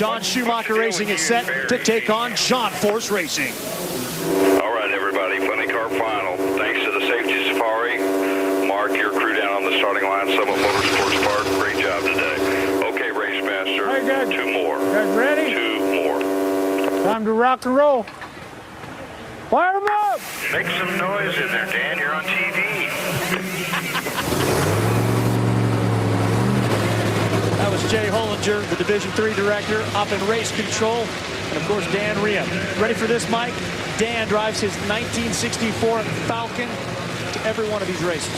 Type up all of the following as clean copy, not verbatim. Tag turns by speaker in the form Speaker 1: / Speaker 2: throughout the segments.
Speaker 1: Don Schumacher Racing is set to take on John Force Racing.
Speaker 2: All right, everybody, funny car final. Thanks to the safety safari. Mark, your crew down on the starting line, Summit Motorsports Park. Great job today. Okay, Race Master,
Speaker 3: Hey, good.
Speaker 2: 2 more.
Speaker 3: Guys ready?
Speaker 2: 2 more.
Speaker 3: Time to rock and roll. Fire them up!
Speaker 2: Make some noise in there, Dan. You're on TV.
Speaker 1: That was Jay Hollinger, the Division III director, up in race control. And of course, Dan Rhea. Ready for this, Mike? Dan drives his 1964 Falcon to every one of these races.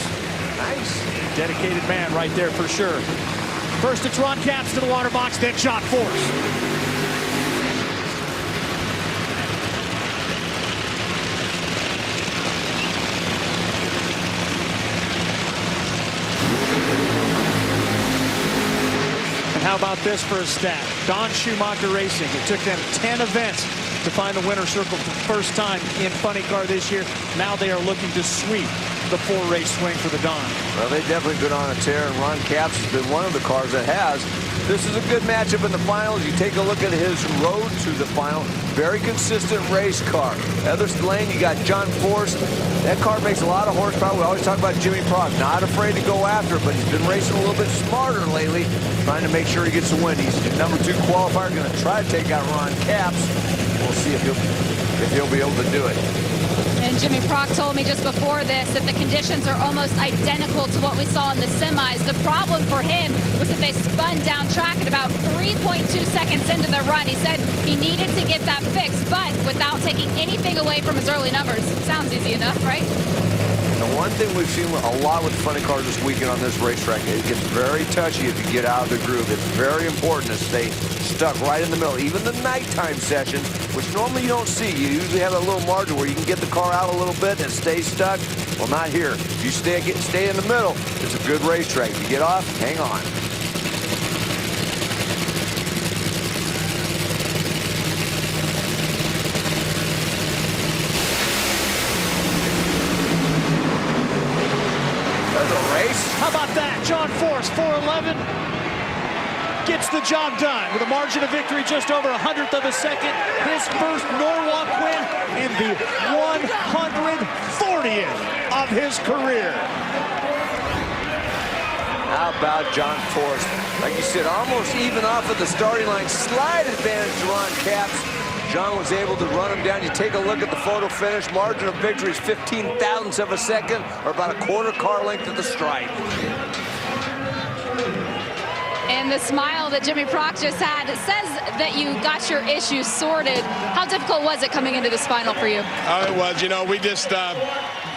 Speaker 1: Nice. Dedicated man right there for sure. First, it's Ron Capps to the water box, then John Force. How about this for a stat? Don Schumacher Racing. It took them 10 events to find the winner's circle for the first time in Funny Car this year. Now they are looking to sweep the 4-race swing for the Don.
Speaker 4: Well, they've definitely been on a tear, and Ron Capps has been one of the cars that has. This is a good matchup in the finals. You take a look at his road to the final. Very consistent race car. Other lane, you got John Force. That car makes a lot of horsepower. We always talk about Jimmy Prock. Not afraid to go after it, but he's been racing a little bit smarter lately, trying to make sure he gets a win. He's the #2 qualifier, going to try to take out Ron Capps. We'll see if he'll be able to do it.
Speaker 5: And Jimmy Prock told me just before this that the conditions are almost identical to what we saw in the semis. The problem for him was that they spun down track at about 3.2 seconds into the run. He said he needed to get that fixed, but without taking anything away from his early numbers. Sounds easy enough, right?
Speaker 4: The one thing we've seen a lot with funny cars this weekend on this racetrack, it gets very touchy if you get out of the groove. It's very important to stay stuck right in the middle. Even the nighttime sessions, which normally you don't see. You usually have a little margin where you can get the car out a little bit and stay stuck. Well, not here. If you stay in the middle, it's a good racetrack. If you get off, hang on.
Speaker 1: How about that? John Force, 411, gets the job done with a margin of victory just over 100th of a second. His first Norwalk win in the 140th of his career.
Speaker 4: How about John Force? Like you said, almost even off of the starting line. Slight advantage to Ron Capps. John was able to run him down. You take a look at the photo finish. Margin of victory is 15 thousandths of a second, or about a quarter car length of the stripe.
Speaker 5: And the smile that Jimmy Prock just had says that you got your issues sorted. How difficult was it coming into this final for you?
Speaker 6: It was. You know, we just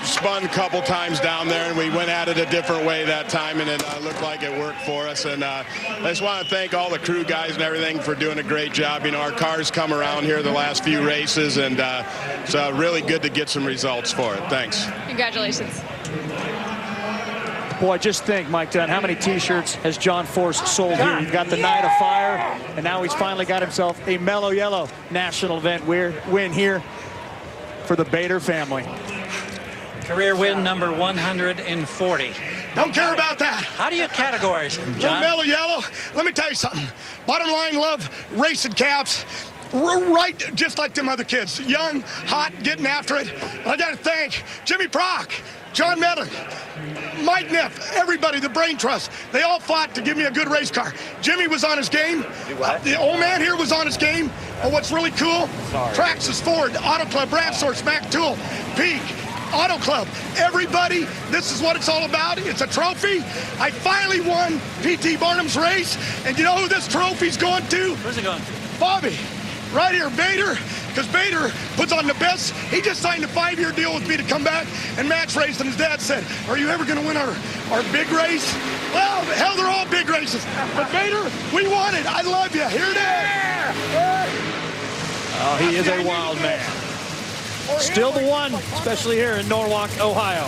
Speaker 6: spun a couple times down there, and we went at it a different way that time, and it looked like it worked for us. And I just want to thank all the crew guys and everything for doing a great job. You know, our cars come around here the last few races, and it's really good to get some results for it. Thanks.
Speaker 5: Congratulations.
Speaker 1: Boy, just think, Mike Dunn, how many T-shirts has John Force sold here? You've got the Night of Fire, and now he's finally got himself a Mellow Yellow national event win here for the Bader family.
Speaker 7: Career win number 140.
Speaker 6: Don't care about that.
Speaker 7: How do you categorize them, John?
Speaker 6: Mellow Yellow, let me tell you something. Bottom line, love racing Capps. Right, just like them other kids. Young, hot, getting after it. I got to thank Jimmy Prock, John Medlin, Mike Neff, everybody, the Brain Trust. They all fought to give me a good race car. Jimmy was on his game. The old man here was on his game. And what's really cool, Traxxas Ford, Auto Club, Brand Source, Mac Tool, Peak, Auto Club, everybody, this is what it's all about. It's a trophy. I finally won P.T. Barnum's race, and you know who this trophy's going to?
Speaker 7: Where's it going?
Speaker 6: Bobby, right here, Bader, because Bader puts on the best. He just signed a 5-year deal with me to come back and match race, and his dad said, are you ever going to win our big race? Well, hell, they're all big races. But Bader, we won it. I love you. Here it is.
Speaker 1: Oh, he is a wild man. Still the one, especially here in Norwalk, Ohio.